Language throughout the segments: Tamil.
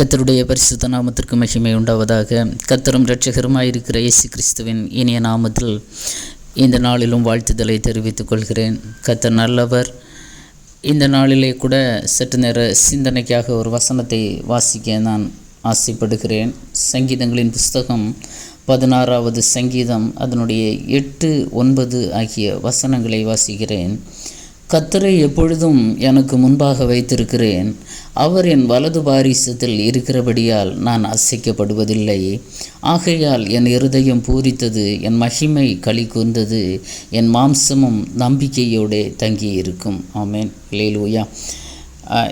கர்த்தருடைய பரிசுத்த நாமத்திற்கு மகிமை உண்டாவதாக. கர்த்தரும் இரட்சகருமாயிருக்கிற இயேசு கிறிஸ்துவின் இனிய நாமத்தில் இந்த நாளிலும் வாழ்த்துதலை தெரிவித்துக் கொள்கிறேன். கர்த்தர் நல்லவர். இந்த நாளிலே கூட சற்று நேர சிந்தனைக்காக ஒரு வசனத்தை வாசிக்க நான் ஆசைப்படுகிறேன். சங்கீதங்களின் புஸ்தகம் 16வது சங்கீதம் அதனுடைய 8, 9 ஆகிய வசனங்களை வாசிக்கிறேன். கர்த்தரை எப்பொழுதும் எனக்கு முன்பாக வைத்திருக்கிறேன். அவர் என் வலது பாரிசத்தில் இருக்கிறபடியால் நான் அசைக்கப்படுவதில்லை. ஆகையால் என் இருதயம் பூரித்தது, என் மகிமை களி கூர்ந்தது, என் மாம்சமும் நம்பிக்கையோடு தங்கியிருக்கும். ஆமேன். அல்லேலூயா.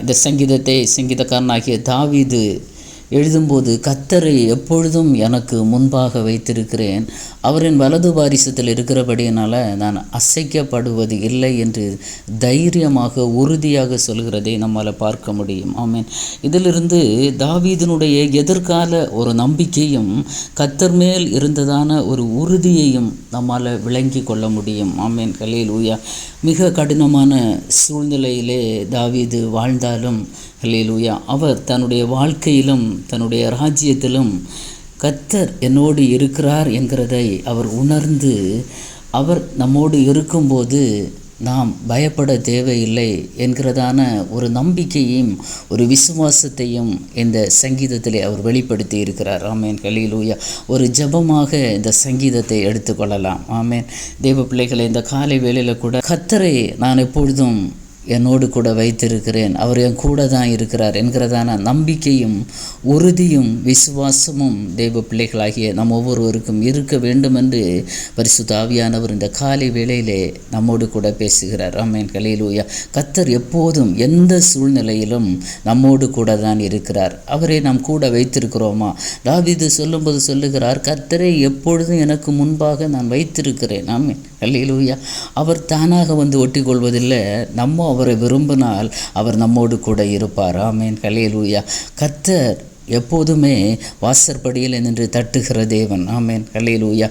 இந்த சங்கீதக்காரனாகிய தாவீது எழுதும்போது, கர்த்தரை எப்பொழுதும் எனக்கு முன்பாக வைத்திருக்கிறேன், அவரின் வலது பாரிசத்தில் இருக்கிறபடியினால் நான் அசைக்கப்படுவது இல்லை என்று தைரியமாக உறுதியாக சொல்கிறதை நம்மால் பார்க்க முடியும். ஆமேன். இதிலிருந்து தாவீதினுடைய எதிர்கால ஒரு நம்பிக்கையும் கர்த்தர் மேல் இருந்ததான ஒரு உறுதியையும் நம்மால் விளங்கி கொள்ள முடியும். ஆமேன். அல்லேலூயா. மிக கடினமான சூழ்நிலையிலே தாவீது வாழ்ந்தாலும் அல்லேலூயா, அவர் தன்னுடைய வாழ்க்கையிலும் தன்னுடைய ராஜ்யத்திலும் கர்த்தர் என்னோடு இருக்கிறார் என்கிறதை அவர் உணர்ந்து, அவர் நம்மோடு இருக்கும்போது நாம் பயப்பட தேவையில்லை என்கிறதான ஒரு நம்பிக்கையும் ஒரு விசுவாசத்தையும் இந்த சங்கீதத்திலே அவர் வெளிப்படுத்தி இருக்கிறார். ஆமேன். அல்லேலூயா. ஒரு ஜெபமாக இந்த சங்கீதத்தை எடுத்துக்கொள்ளலாம். ஆமேன். தேவ பிள்ளைகளை, இந்த காலை வேளையில் கூட கர்த்தரை நான் எப்பொழுதும் என்னோடு கூட வைத்திருக்கிறேன், அவர் என் கூட தான் இருக்கிறார் என்கிறதான நம்பிக்கையும் உறுதியும் விசுவாசமும் தேவ பிள்ளைகளாகிய நம் ஒவ்வொருவருக்கும் இருக்க வேண்டும் என்று பரிசுத்த ஆவியானவர் இந்த காலை வேளையிலே நம்மோடு கூட பேசுகிறார். ஆமேன். அல்லேலூயா. கர்த்தர் எப்போதும் எந்த சூழ்நிலையிலும் நம்மோடு கூட தான் இருக்கிறார். அவரை நாம் கூட வைத்திருக்கிறோமா? தாவீது சொல்லும்போது சொல்லுகிறார், கர்த்தரை எப்பொழுதும் எனக்கு முன்பாக நான் வைத்திருக்கிறேன். ஆமேன். அல்லேலூயா. அவர் தானாக வந்து ஒட்டி கொள்வதில்லை. நம்ம அவரை விரும்பினால் அவர் நம்மோடு கூட இருப்பார். ஆமேன். அல்லேலூயா. கர்த்தர் எப்போதுமே வாசற்படியில் நின்று தட்டுகிற தேவன். ஆமேன். அல்லேலூயா.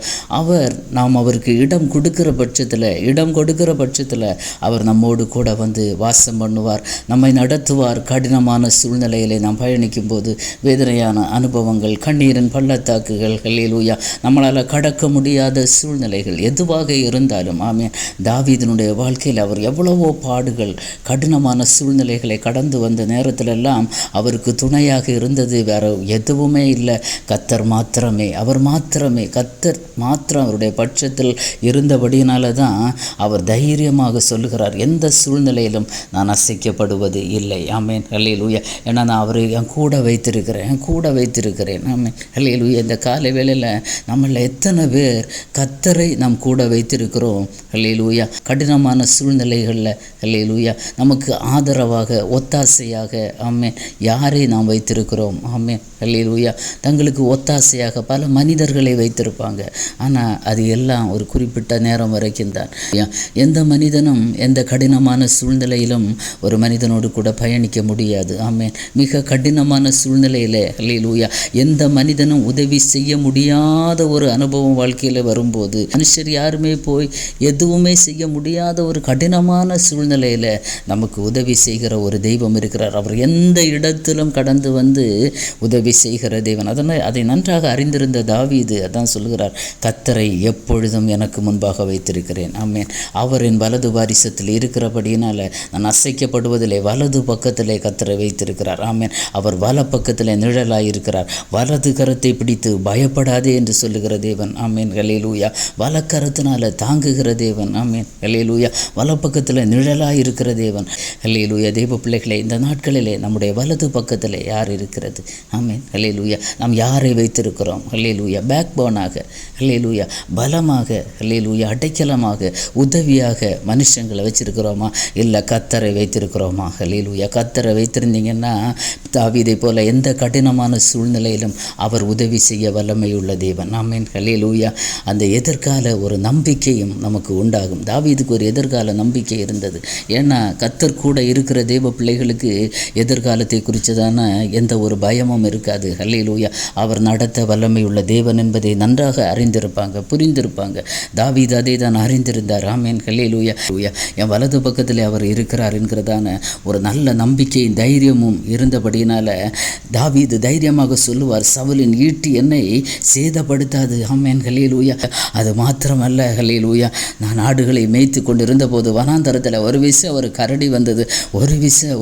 நாம் அவருக்கு இடம் கொடுக்கிற பட்சத்தில் அவர் நம்மோடு கூட வந்து வாசம் பண்ணுவார், நம்மை நடத்துவார். கடினமான சூழ்நிலையிலே நாம் பயணிக்கும் போது வேதனையான அனுபவங்கள், கண்ணீரின் பள்ளத்தாக்குகள், அல்லேலூயா, நம்மளால் கடக்க முடியாத சூழ்நிலைகள் எதுவாக இருந்தாலும், ஆமேன், தாவீதினுடைய வாழ்க்கையில் அவர் எவ்வளவோ பாடுகள், கடினமான சூழ்நிலைகளை கடந்து வந்த நேரத்திலெல்லாம் அவருக்கு துணையாக இருந்தது வேற எதுவுமே இல்லை, கர்த்தர் மாத்திரமே. கர்த்தர் மாத்திரம் அவருடைய பட்சத்தில் இருந்தபடியினால தான் அவர் தைரியமாக சொல்லுகிறார், எந்த சூழ்நிலையிலும் நான் அசைக்கப்படுவது இல்லை. ஆமேன். அல்லேலூயா. ஏன்னா நான் அவரை என் கூட வைத்திருக்கிறேன். ஆமேன். அல்லேலூயா. இந்த காலை வேளையில் நம்மள எத்தனை பேர் கர்த்தரை நாம் கூட வைத்திருக்கிறோம்? அல்லேலூயா. கடினமான சூழ்நிலைகளில் அல்லேலூயா நமக்கு ஆதரவாக, ஒத்தாசையாக, ஆமேன், யாரை நாம் வைத்திருக்கிறோம்? ஆமேன். அல்லேலூயா. தங்களுக்கு ஒத்தாசையாக பல மனிதர்களை வைத்திருப்பாங்க. ஆனால் அது எல்லாம் ஒரு குறிப்பிட்ட நேரம் வரைக்கும் தான். எந்த மனிதனும் எந்த கடினமான சூழ்நிலையிலும் ஒரு மனிதனோடு கூட பயணிக்க முடியாது. ஆமேன். மிக கடினமான சூழ்நிலையில் அல்லேலூயா எந்த மனிதனும் உதவி செய்ய முடியாத ஒரு அனுபவம் வாழ்க்கையில் வரும்போது, மனுஷர் யாருமே போய் எதுவுமே செய்ய முடியாத ஒரு கடினமான சூழ்நிலையில் நமக்கு உதவி செய்கிற ஒரு தெய்வம் இருக்கிறார். அவர் எந்த இடத்திலும் கடந்து வந்து உதவி செய்கிற தேவன். அதை நன்றாக அறிந்திருந்த தாவீது அதான் சொல்கிறார், கர்த்தரை எப்பொழுதும் எனக்கு முன்பாக வைத்திருக்கிறேன். ஆமேன். அவரின் வலது பாரிசத்தில் இருக்கிறபடியினால் நான் அசைக்கப்படுவதிலே வலது பக்கத்திலே கர்த்தரை வைத்திருக்கிறார். ஆமேன். அவர் வல பக்கத்திலே நிழலாயிருக்கிறார். வலது கரத்தை பிடித்து பயப்படாதே என்று சொல்லுகிற தேவன். ஆமேன். அல்லேலூயா. வல கரத்தினால தாங்குகிற தேவன். ஆமேன். அல்லேலூயா. வல பக்கத்தில் நிழலாயிருக்கிற தேவன். அல்லேலூயா. தேவ பிள்ளைகளை, இந்த நாட்களிலே நம்முடைய வலது பக்கத்தில் யார் இருக்கிறது? ஆமேன். அல்லேலூயா. நாம் யாரை வைத்திருக்கிறோம்? அல்லேலூயா. பேக் போனாக, அல்லேலூயா, பலமாக, அல்லேலூயா, அடைக்கலமாக, உதவியாக மனுஷங்களை வச்சிருக்கிறோமா? இல்லை கர்த்தரை வைத்திருக்கிறோமா? அல்லேலூயா. கர்த்தரை வைத்திருந்தீங்கன்னா தாவீதை போல எந்த கடினமான சூழ்நிலையிலும் அவர் உதவி செய்ய வல்லமையுள்ள தேவன். ஆமேன். அல்லேலூயா. அந்த எதிர்கால ஒரு நம்பிக்கையும் நமக்கு உண்டாகும். தாவீதுக்கு ஒரு எதிர்கால நம்பிக்கை இருந்தது. ஏன்னா கர்த்தர் கூட இருக்கிற தேவ பிள்ளைகளுக்கு எதிர்காலத்தை குறித்ததான எந்த ஒரு பயம் பயமும் இருக்காது. ஹல்லேலூயா. அவர் நடத்த வல்லமை உள்ள தேவன் என்பதை நன்றாக அறிந்திருப்பாங்க, புரிந்திருப்பாங்க. தாவீது அதை தான் அறிந்திருந்தார். ஆமென். ஹல்லேலூயா. என் வலது பக்கத்தில் அவர் இருக்கிறார் என்கிறதான ஒரு நல்ல நம்பிக்கையும் தைரியமும் இருந்தபடியினால தாவீது தைரியமாக சொல்லுவார், சவுலின் ஈட்டி என்னை சேதப்படுத்தாது. ஆமென். ஹல்லேலூயா. அது மாத்திரமல்ல, ஹல்லேலூயா, நான் ஆடுகளை மேய்த்து கொண்டிருந்த போது வனாந்தரத்தில் ஒரு ஒரு கரடி வந்தது,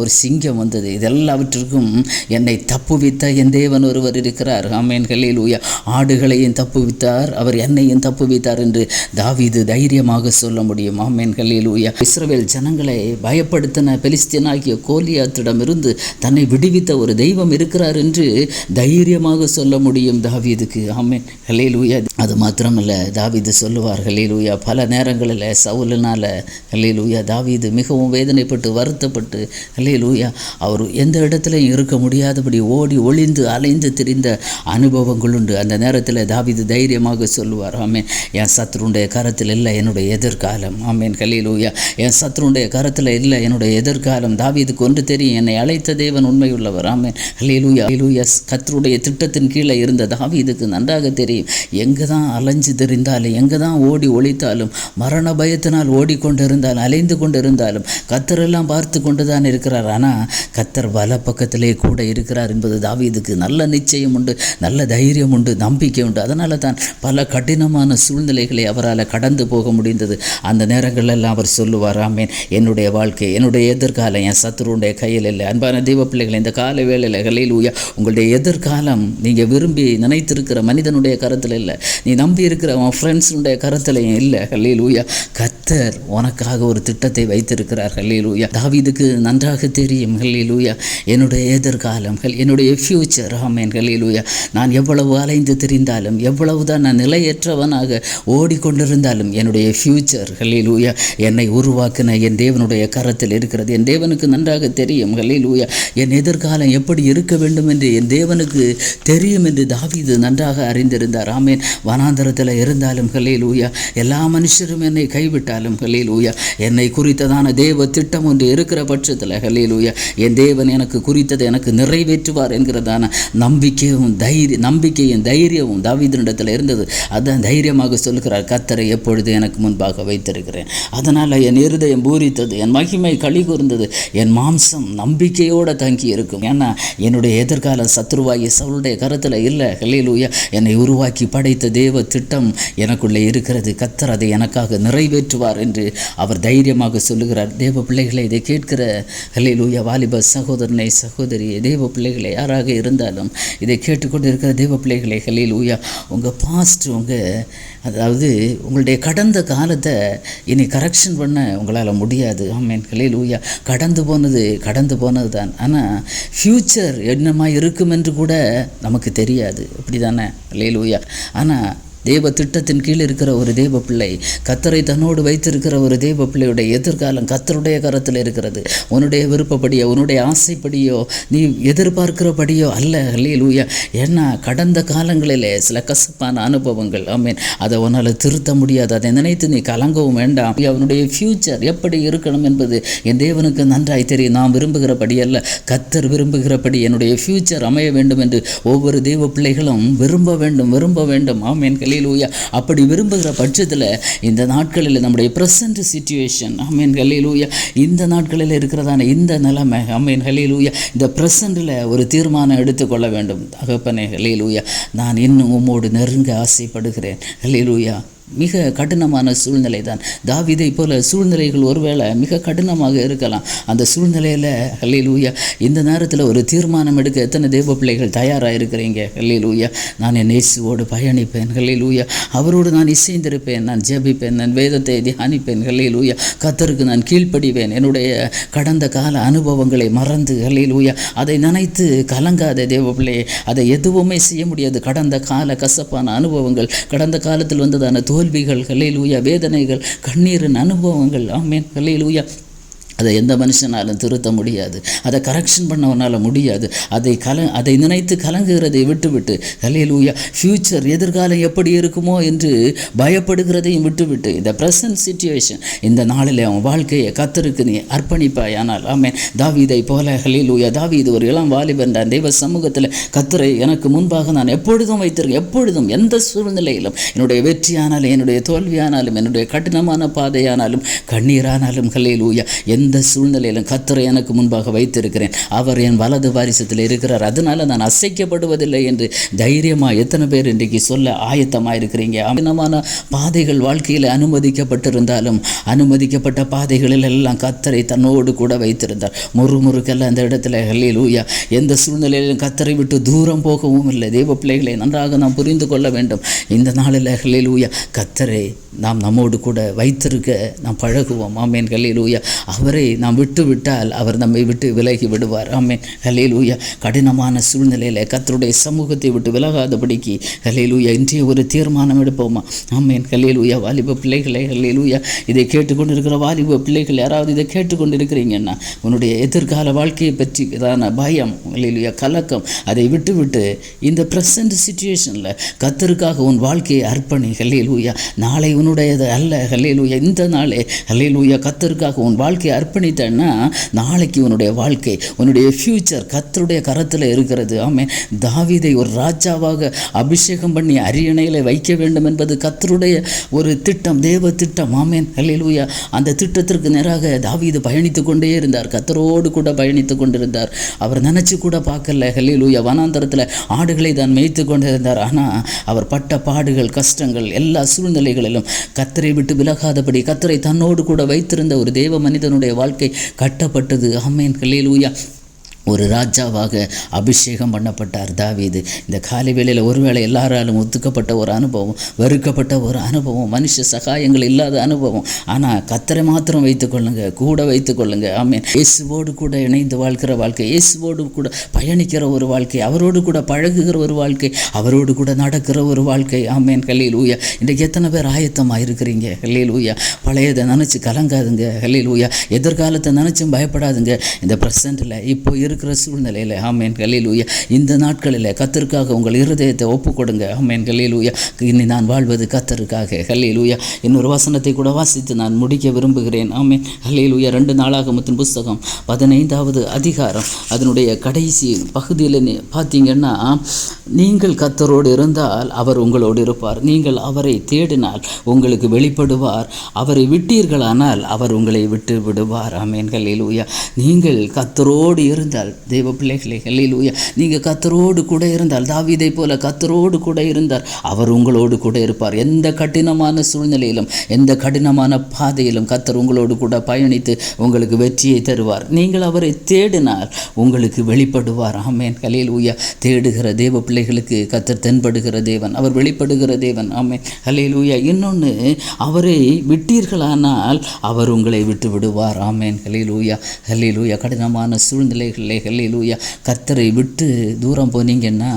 ஒரு சிங்கம் வந்தது. இதெல்லாவற்றிற்கும் என்னை தப்புவித்த என் தேவன் ஒருவர் இருக்கிறார். ஆமென். ஹல்லேலூயா. ஆடுகளையும் தப்புவித்தார், அவர் என்னையும் தப்புவித்தார் என்று தாவீது தைரியமாக சொல்ல முடியும். ஆமென். ஹல்லேலூயா. இஸ்ரவேல் ஜனங்களை பயப்படுத்தின பெலிஸ்தீனாகிய கோலியாத்திடமிருந்து தன்னை விடுவித்த ஒரு தெய்வம் இருக்கிறார் என்று தைரியமாக சொல்ல முடியும் தாவீதுக்கு. ஆமென். ஹல்லேலூயா. அது மாத்திரமல்ல, தாவீது சொல்லுவார், ஹல்லேலூயா, பல நேரங்களில் சவுலினால ஹல்லேலூயா தாவீது மிகவும் வேதனைப்பட்டு வருத்தப்பட்டு ஹல்லேலூயா அவர் எந்த இடத்துலையும் இருக்க முடியாதபடி ஓடி ஒளிந்து அலைந்து திரிந்த அனுபவங்கள் உண்டு. அந்த நேரத்தில் தாவீது தைரியமாக சொல்லுவார், ஆமென், என் சத்ருடைய கரத்தில் இல்லை என்னுடைய எதிர்காலம். ஆமென். ஹல்லேலூயா. என் சத்ருடைய கரத்தில் இல்லை என்னுடைய எதிர்காலம். தாவீதுக்கு ஒன்று தெரியும், என்னை அழைத்த தேவன் உண்மையுள்ளவர். ஆமென். ஹல்லேலூயா. ஹல்லேலூயா. கர்த்தருடைய திட்டத்தின் கீழே இருந்த தாவீதுக்கு நன்றாக தெரியும், எங்கே தான் அலைஞ்சு தெரிந்தாலும், எங்கே தான் ஓடி ஒளித்தாலும், மரண பயத்தினால் ஓடிக்கொண்டிருந்தாலும், அலைந்து கொண்டிருந்தாலும் கர்த்தரெல்லாம் பார்த்து கொண்டு தான் இருக்கிறார். ஆனால் கர்த்தர் வல பக்கத்திலே கூட இருக்கிறார் என்பது தாவீதுக்கு நல்ல நிச்சயம் உண்டு, நல்ல தைரியம் உண்டு, நம்பிக்கை உண்டு. அதனால தான் பல கடினமான சூழ்நிலைகளை அவரால் கடந்து போக முடிந்தது. அந்த நேரங்களெல்லாம் அவர் சொல்லுவார், ஆமென், என்னுடைய வாழ்க்கை, என்னுடைய எதிர்காலம் என் சத்துருடைய கையில் இல்லை. அன்பான தெய்வ பிள்ளைகளை, இந்த கால வேளையில் ஹல்லேலூயா, உங்களுடைய எதிர்காலம் நீங்கள் விரும்பி நினைத்திருக்கிற மனிதனுடைய கருத்தில் இல்லை, நீ நம்பி இருக்கிற உன் ஃப்ரெண்ட்ஸுடைய கருத்துலையும் இல்லை. ஹல்லேலூயா. கர்த்தர் உனக்காக ஒரு திட்டத்தை வைத்திருக்கிறார். ஹல்லேலூயா. தாவீதுக்கு நன்றாக தெரியும், ஹல்லேலூயா, என்னுடைய எதிர்காலம், என்னுடைய ஃப்யூச்சர். ஆமென். ஹல்லேலூயா. நான் எவ்வளவு அலைந்து திரிந்தாலும், எவ்வளவுதான் நான் நிலையற்றவனாக ஓடிக்கொண்டிருந்தாலும், என்னுடைய ஃப்யூச்சர் ஹல்லேலூயா என்னை உருவாக்கின என் தேவனுடைய கரத்தில் இருக்கிறது. என் தேவனுக்கு நன்றாக தெரியும். ஹல்லேலூயா. என் எதிர்காலம் எப்படி இருக்க வேண்டும் என்று என் தேவனுக்கு தெரியும் என்று தாவீது நன்றாக அறிந்திருந்தார். ஆமென். வனாந்தரத்தில் இருந்தாலும் ஹல்லேலூயா, எல்லா மனுஷரும் என்னை கைவிட்டாலும் ஹல்லேலூயா, என்னை குறித்ததான தேவ திட்டம் ஒன்று இருக்கிற பட்சத்தில் ஹல்லேலூயா, என் தேவன் எனக்கு குறித்ததை எனக்கு நிறைவேற்றுவார் என்கிறதான நம்பிக்கையும் தைரியமும் தாவீதினிடத்தில் இருந்தது. அதான் தைரியமாக சொல்கிறார், கர்த்தரை எப்பொழுது எனக்கு முன்பாக வைத்திருக்கிறேன், அதனால் என் இருதயம் பூரித்தது, என் மகிமை களி கூர்ந்தது, என் மாம்சம் நம்பிக்கையோடு தங்கி இருக்கும். ஏன்னா என்னுடைய எதிர்காலம் சத்ருவாகி சவுளுடைய கருத்தில் இல்லை. ஹல்லேலூயா. என்னை உருவாக்கி படைத்த தேவ திட்டம் எனக்குள்ளே இருக்கிறது, கர்த்தர் அதை எனக்காக நிறைவேற்றுவார் என்று அவர் தைரியமாக சொல்லுகிறார். தேவ பிள்ளைகளை, இதை கேட்கிற ஹல்லேலூயா வாலிப சகோதரனை சகோதரியை, தேவ பிள்ளைகளை யாராக இருந்தாலும் இதை கேட்டுக்கொண்டு இருக்கிற தேவ பிள்ளைகளை, ஹல்லேலூயா, உங்கள் பாஸ்ட், அதாவது உங்களுடைய கடந்த காலத்தை இனி கரெக்ஷன் பண்ண உங்களால் முடியாது. ஆமென். ஹல்லேலூயா. கடந்து போனது தான். ஆனால் ஃப்யூச்சர் என்னமா இருக்கும் என்று கூட நமக்கு தெரியாது. அப்படி தானே? ஹல்லேலூயா. ஆனால் தேவ திட்டத்தின் கீழ் இருக்கிற ஒரு தேவ பிள்ளை, கர்த்தரை தன்னோடு வைத்திருக்கிற ஒரு தேவ பிள்ளையுடைய எதிர்காலம் கர்த்தருடைய கரத்தில் இருக்கிறது. உன்னுடைய விருப்பப்படியோ, உன்னுடைய ஆசைப்படியோ, நீ எதிர்பார்க்கிறபடியோ அல்ல. ஹல்லேலூயா. ஏன்னா கடந்த காலங்களிலே சில கசப்பான அனுபவங்கள், ஆமென், அதை உன்னால் திருத்த முடியாது. அதை நினைத்து நீ கலங்கவும் வேண்டாம். அவனுடைய ஃப்யூச்சர் எப்படி இருக்கணும் என்பது என் தேவனுக்கு நன்றாய் தெரியும். நான் விரும்புகிறபடி அல்ல, கர்த்தர் விரும்புகிறபடி என்னுடைய ஃப்யூச்சர் அமைய வேண்டும் என்று ஒவ்வொரு தேவ பிள்ளைகளும் விரும்ப வேண்டும். ஆமென். ஹல்லேலூயா. அப்படி விரும்புகிற பட்சத்தில் இந்த நாட்களில் நம்முடைய ப்ரெசன்ட் சிச்சுவேஷன், ஆமென், ஹல்லேலூயா, இந்த நாட்களில் இருக்கிறதான இந்த நிலைமை, ஆமென், ஹல்லேலூயா, இந்த ப்ரெசண்டில் ஒரு தீர்மானம் எடுத்துக்கொள்ள வேண்டும். தகப்பனே, ஹல்லேலூயா, நான் இன்னும் உம்மோடு நெருங்க ஆசைப்படுகிறேன். ஹல்லேலூயா. மிக கடினமான சூழ்நிலை தான். தாவீதை போல சூழ்நிலைகள் ஒருவேளை மிக கடினமாக இருக்கலாம். அந்த சூழ்நிலையில் ஹல்லேலூயா இந்த நேரத்தில் ஒரு தீர்மானம் எடுக்க எத்தனை தேவ பிள்ளைகள் தயாராக இருக்கிறீங்க? ஹல்லேலூயா. நான் என் இயேசுவோடு பயணிப்பேன். ஹல்லேலூயா. அவரோடு நான் இசைந்திருப்பேன், நான் ஜெபிப்பேன், நான் வேதத்தை தியானிப்பேன். ஹல்லேலூயா. கர்த்தருக்கு நான் கீழ்ப்படிவேன். என்னுடைய கடந்த கால அனுபவங்களை மறந்து, ஹல்லேலூயா, அதை நினைத்து கலங்காத தேவ பிள்ளையை, அதை எதுவுமே செய்ய முடியாது. கடந்த கால கசப்பான அனுபவங்கள், கடந்த காலத்தில் வந்ததான தோல்விகள், ஹல்லேலூயா, வேதனைகள், கண்ணீரின் அனுபவங்கள், ஆமென், ஹல்லேலூயா, அதை எந்த மனுஷனாலும் திருத்த முடியாது, அதை கரெக்ஷன் பண்ணவனால் முடியாது. அதை நினைத்து கலங்குகிறதை விட்டுவிட்டு, ஹல்லேலூயா, ஃப்யூச்சர் எதிர்காலம் எப்படி இருக்குமோ என்று பயப்படுகிறதையும் விட்டுவிட்டு, இந்த ப்ரெசன்ட் சிச்சுவேஷன் இந்த நாளில் அவன் வாழ்க்கையை கர்த்தருக்கு நீ அர்ப்பணிப்பாயானால், ஆமென். தாவீதை போல, ஹல்லேலூயா, தாவீது ஒரு இளம் வாலிபன் தான். தெய்வ சமூகத்தில் கர்த்தரை எனக்கு முன்பாக நான் எப்பொழுதும் வைத்திருக்கேன், எப்பொழுதும் எந்த சூழ்நிலையிலும், என்னுடைய வெற்றியானாலும் என்னுடைய தோல்வியானாலும் என்னுடைய கடினமான பாதையானாலும் கண்ணீரானாலும், ஹல்லேலூயா, எந்த சூழ்நிலையிலும் கர்த்தரை எனக்கு முன்பாக வைத்திருக்கிறேன். அவர் என் வலது வாரிசத்தில் இருக்கிறார், அதனால நான் அசைக்கப்படுவதில்லை என்று தைரியமாக எத்தனை பேர் இன்றைக்கு சொல்ல ஆயத்தமாக இருக்கிறீங்க? கடினமான பாதைகள் வாழ்க்கையில் அனுமதிக்கப்பட்டிருந்தாலும் அனுமதிக்கப்பட்ட பாதைகளில் எல்லாம் கர்த்தரை தன்னோடு கூட வைத்திருந்தார். முறுமுறுக்கெல்லாம் அந்த இடத்துல, ஹல்லேலூயா, எந்த சூழ்நிலையிலும் கர்த்தரை விட்டு தூரம் போகவும் இல்லை. தெய்வ பிள்ளைகளை நன்றாக நாம் புரிந்து கொள்ள வேண்டும். இந்த நாளில், ஹல்லேலூயா, கர்த்தரை நாம் நம்மோடு கூட வைத்திருக்க நாம் பழகுவோம். ஆமென். ஹல்லேலூயா. அவரை நாம் விட்டு விட்டால் அவர் நம்மை விட்டு விலகி விடுவார். ஆமென். ஹல்லேலூயா. கடினமான சூழ்நிலையில் கர்த்தருடைய சமூகத்தை விட்டு விலகாதபடிக்கு, ஹல்லேலூயா, இன்றைய ஒரு தீர்மானம் எடுப்போமா? ஆமென். ஹல்லேலூயா. வாலிப பிள்ளைகளை, ஹல்லேலூயா, இதை கேட்டுக்கொண்டிருக்கிற வாலிப பிள்ளைகள் யாராவது இதை கேட்டுக்கொண்டிருக்கிறீங்கன்னா, உன்னுடைய எதிர்கால வாழ்க்கையை பற்றி பயம், ஹல்லேலூயா, கலக்கம், அதை விட்டுவிட்டு இந்த ப்ரெசன்ட் சிச்சுவேஷனில் கர்த்தருக்காக உன் வாழ்க்கையை அர்ப்பணி. ஹல்லேலூயா. நாளை உன்னுடையது அல்ல. ஹல்லேலூயா. இந்த நாளே, ஹல்லேலூயா, கர்த்தருக்காக உன் வாழ்க்கையை அர்ப்பணித்தன்னா நாளைக்கு உன்னுடைய வாழ்க்கை, உன்னுடைய ஃப்யூச்சர் கர்த்தருடைய கரத்தில் இருக்கிறது. ஆமென். தாவீதை ஒரு ராஜாவாக அபிஷேகம் பண்ணி அரியணையில் வைக்க வேண்டும் என்பது கர்த்தருடைய ஒரு திட்டம், தேவ திட்டம். ஆமென். ஹல்லேலூயா. அந்த திட்டத்திற்கு நேராக தாவீது பயணித்து கொண்டே இருந்தார், கர்த்தரோடு கூட பயணித்து கொண்டிருந்தார். அவர் நினச்சி கூட பார்க்கல. ஹல்லேலூயா. வனாந்தரத்தில் ஆடுகளை தான் மேய்த்து கொண்டிருந்தார். ஆனால் அவர் பட்ட பாடுகள், கஷ்டங்கள், எல்லா சூழ்நிலைகளிலும் கர்த்தரை விட்டு விலகாதபடி கர்த்தரை தன்னோடு கூட வைத்திருந்த ஒரு தேவ மனிதனுடைய வாழ்க்கை கட்டப்பட்டது. ஆமென். ஹல்லேலூயா. ஒரு ராஜாவாக அபிஷேகம் பண்ணப்பட்டார் தாவீது. இந்த காலை வேளையில் ஒருவேளை எல்லாராலும் ஒத்துக்கப்பட்ட ஒரு அனுபவம், வெறுக்கப்பட்ட ஒரு அனுபவம், மனுஷ சகாயங்கள் இல்லாத அனுபவம். ஆனால் கர்த்தரை மாத்திரம் வைத்துக்கொள்ளுங்க, கூட வைத்துக்கொள்ளுங்க. ஆமென். இயேசுவோடு கூட இணைந்து வாழ்கிற வாழ்க்கை, இயேசுவோடு கூட பயணிக்கிற ஒரு வாழ்க்கை, அவரோடு கூட பழகுகிற ஒரு வாழ்க்கை, அவரோடு கூட நடக்கிற ஒரு வாழ்க்கை. ஆமென். ஹல்லேலூயா. இன்றைக்கு எத்தனை பேர் ஆயத்தமாக இருக்கிறீங்க? ஹல்லேலூயா. பழையதை நினச்சி கலங்காதுங்க. ஹல்லேலூயா. எதிர்காலத்தை நினச்சும் பயப்படாதுங்க. இந்த ப்ரெசண்ட்டில் இப்போ இருக்கிற சூழ்நிலையில், ஆமென். ஹல்லேலூயா, இந்த நாட்களில் கர்த்தருக்காக உங்கள் இருதயத்தை ஒப்பு கொடுங்க. ஆமென். ஹல்லேலூயா. இனி நான் வாழ்வது கர்த்தருக்காக. ஹல்லேலூயா. இன்னொரு வசனத்தை கூட வாசித்து நான் முடிக்க விரும்புகிறேன். ஆமென். ஹல்லேலூயா. 2 நாளாகமத்தின் புஸ்தகம் 15வது அதிகாரம் அதனுடைய கடைசி பகுதியில் பார்த்தீங்கன்னா, நீங்கள் கர்த்தரோடு இருந்தால் அவர் உங்களோடு இருப்பார், நீங்கள் அவரை தேடினால் உங்களுக்கு வெளிப்படுவார், அவரை விட்டீர்களானால் அவர் உங்களை விட்டு விடுவார். ஆமென். ஹல்லேலூயா. நீங்கள் கர்த்தரோடு இருந்தால், தேவ பிள்ளைகளே, ஹல்லேலூயா, நீங்கள் கர்த்தரோடு கூட இருந்தால், தாவீதை போல கர்த்தரோடு கூட இருந்தார், அவர் உங்களோடு கூட இருப்பார். எந்த கடினமான சூழ்நிலையிலும், எந்த கடினமான பாதையிலும் கர்த்தர் உங்களோடு கூட பயணித்து உங்களுக்கு வெற்றியை தருவார். நீங்கள் அவரை தேடினால் உங்களுக்கு வெளிப்படுவார். ஆமென். ஹல்லேலூயா. தேடுகிற தேவ பிள்ளைகளுக்கு கர்த்தர் தென்படுகிற தேவன், அவர் வெளிப்படுகிற தேவன். ஆமென். ஹல்லேலூயா. இன்னொன்று, அவரை விட்டீர்களானால் அவர் உங்களை விட்டு விடுவார். ஆமென். ஹல்லேலூயா. ஹல்லேலூயா. கடினமான சூழ்நிலைகளில், ஹல்லேலூயா, கர்த்தரை விட்டு தூரம் போனீங்கன்னா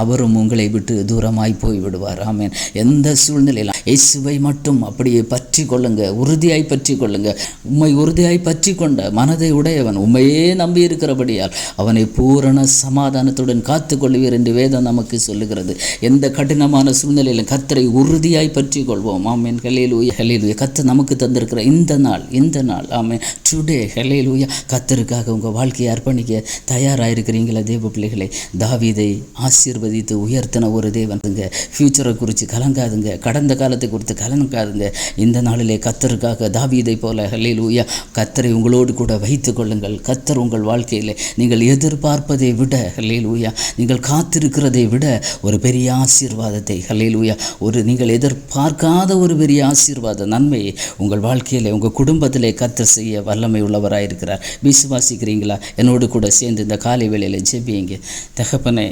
அவரும் உங்களை விட்டு தூரமாய் போய் விடுவார். ஆமென். எந்த சூழ்நிலையில் இயேசுவை மட்டும் அப்படியே பற்றி கொள்ளுங்க, உறுதியாய் பற்றி கொள்ளுங்க. உம்மை உறுதியாய் பற்றி கொண்ட மனதை உடையவன் உண்மையே நம்பி இருக்கிறபடியால் அவனை பூரண சமாதானத்துடன் காத்து கொள்வீர் என்று வேதம் நமக்கு சொல்லுகிறது. எந்த கடினமான சூழ்நிலையிலும் கர்த்தரை உறுதியாய் பற்றி கொள்வோம். ஆமென். ஹல்லேலூயா. ஹல்லேலூயா. கர்த்தர் நமக்கு தந்திருக்கிற இந்த நாள், ஆமென், டுடே, ஹல்லேலூயா, கர்த்தருக்காக உங்கள் வாழ்க்கையை அர்ப்பணிக்க தயாராகிருக்கிறீங்களா? தேவ பிள்ளைகளை, தாவீதை ஆசீர்வதித்து உயர்த்தின ஒரு தேவனுங்க. ஃப்யூச்சரை குறித்து கலங்காதுங்க, கடந்த காலத்தை குறித்து கலங்காதுங்க. இந்த நாளிலே கர்த்தருக்காக தாவீதை போல, ஹல்லேலூயா, கர்த்தரை உங்களோடு கூட வைத்து கொள்ளுங்கள். கர்த்தர் உங்கள் வாழ்க்கையில் நீங்கள் எதிர்பார்ப்பதை விட, ஹல்லேலூயா, நீங்கள் காத்திருக்கிறதை விட ஒரு பெரிய ஆசீர்வாதத்தை, ஹல்லேலூயா, நீங்கள் எதிர்பார்க்காத ஒரு பெரிய ஆசீர்வாத நன்மையை உங்கள் வாழ்க்கையில், உங்கள் குடும்பத்திலே கர்த்தர் செய்ய வல்லமை உள்ளவராயிருக்கிறார். விசுவாசிக்கிறீங்களா? என்னோடு கூட சேர்ந்து இந்த காலை வேளையில் ஜெபியுங்க. தகப்பனே,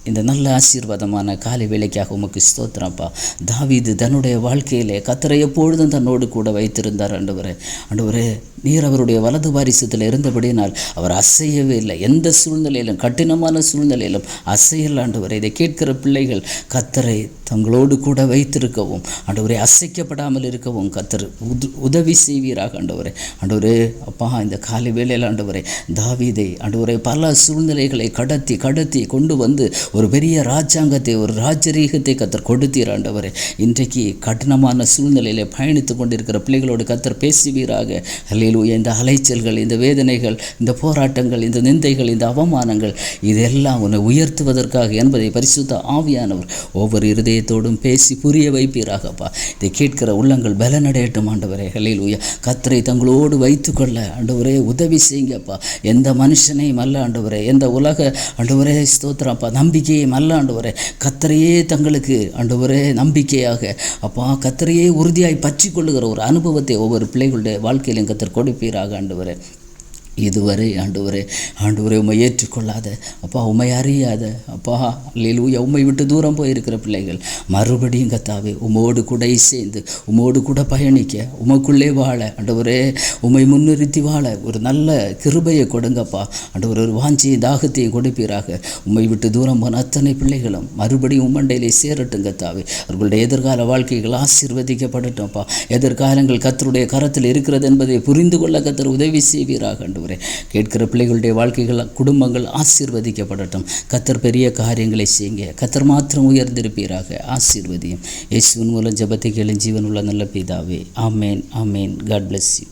இந்த நல்ல ஆசீர்வாதமான காலை வேளைக்காக உமக்கு ஸ்தோத்திரப்பா. தாவீது தன்னுடைய வாழ்க்கையிலே கர்த்தரை எப்பொழுதும் தன்னோடு கூட வைத்திருந்தார். ஆண்டவரே, நீர் அவருடைய வலது வாரிசத்தில் இருந்தபடியினால் அவர் அசையவே இல்லை. எந்த சூழ்நிலையிலும், கடினமான சூழ்நிலையிலும் அசையல். ஆண்டவரே, இதை கேட்கிற பிள்ளைகள் கர்த்தரை தங்களோடு கூட வைத்திருக்கவும் ஆண்டவரே அசைக்கப்படாமல் இருக்கவும் கர்த்தர் உதவி செய்வீராக ஆண்டவரே. ஆண்டவரே அப்பா, இந்த காலை வேளையில் ஆண்டவரே தாவீதை ஆண்டவரே பல சூழ்நிலைகளை கடத்தி கொண்டு வந்து ஒரு பெரிய ராஜாங்கத்தை, ஒரு ராஜரீகத்தை கர்த்தர் கொடுத்தீர் ஆண்டவரே. இன்றைக்கு கடினமான சூழ்நிலையிலே பயணித்து கொண்டிருக்கிற பிள்ளைகளோடு கர்த்தர் பேசுவீராக. அல்லேலூயா. இந்த அலைச்சல்கள், இந்த வேதனைகள், இந்த போராட்டங்கள், இந்த நிந்தைகள், இந்த அவமானங்கள் இதெல்லாம் உன்னை உயர்த்துவதற்காக என்பதை பரிசுத்த ஆவியானவர் ஒவ்வொரு இருதயத்தோடும் பேசி புரிய வைப்பீராகப்பா. இதை கேட்கிற உள்ளங்கள் பலனடையட்டும் ஆண்டவரே. அல்லேலூயா. கர்த்தரை தங்களோடு வைத்துக்கொள்ள ஆண்டவரே உதவி செய்யுங்கப்பா. எந்த மனுஷனையும் அல்ல ஆண்டவரே, எந்த உலக ஆண்டவரே ஸ்தோத்திரப்பா நம்பிக்கையும் அல்ல ஆண்டவரே, கர்த்தரையே தங்களுக்கு ஆண்டவரே நம்பிக்கையாக அப்பா கர்த்தரையே உறுதியாய் பற்றி கொள்ளுகிற ஒரு அனுபவத்தை ஒவ்வொரு பிள்ளைகளுடைய வாழ்க்கையிலும் கர்த்தர் கொடுப்பீராக ஆண்டவரே. இதுவரை ஆண்டவரே உம்மை ஏற்றுக்கொள்ளாத அப்பா, உம்மை அறியாத அப்பா அல்லேலூயா உம்மை விட்டு தூரம் போயிருக்கிற பிள்ளைகள் மறுபடியும் கர்த்தாவே உம்மோடு கூட சேர்ந்து உம்மோடு கூட பயணிக்க, உமக்குள்ளே வாழ ஆண்டவரே, உம்மை முன்னிறுத்தி வாழ ஒரு நல்ல கிருபையை கொடுங்கப்பா ஆண்டவர். ஒரு வாஞ்சியை தாகத்தையும் கொடுப்பீராக. உம்மை விட்டு தூரம் போன அத்தனை பிள்ளைகளும் மறுபடியும் உம்மண்டையிலே சேரட்டும் கர்த்தாவே. அவர்களுடைய எதிர்கால வாழ்க்கைகள் ஆசீர்வதிக்கப்படட்டும்ப்பா. எதிர்காலங்கள் கர்த்தருடைய கரத்தில் இருக்கிறது என்பதை புரிந்து கொள்ள கர்த்தர் உதவி செய்வீராக ஆண்டவரே. கேட்கிற பிள்ளைகளுடைய வாழ்க்கைகள், குடும்பங்கள் ஆசீர்வதிக்கப்படட்டும். கர்த்தர் பெரிய காரியங்களை செய்யுங்க. கர்த்தர் மாத்திரம் உயர்ந்திருப்பீராக. ஆசீர்வதியும். இயேசுவின் மூலம் ஜெபத்தை கேளும் ஜீவனுள்ள நல்ல பிதாவே. ஆமேன், ஆமேன். God bless you.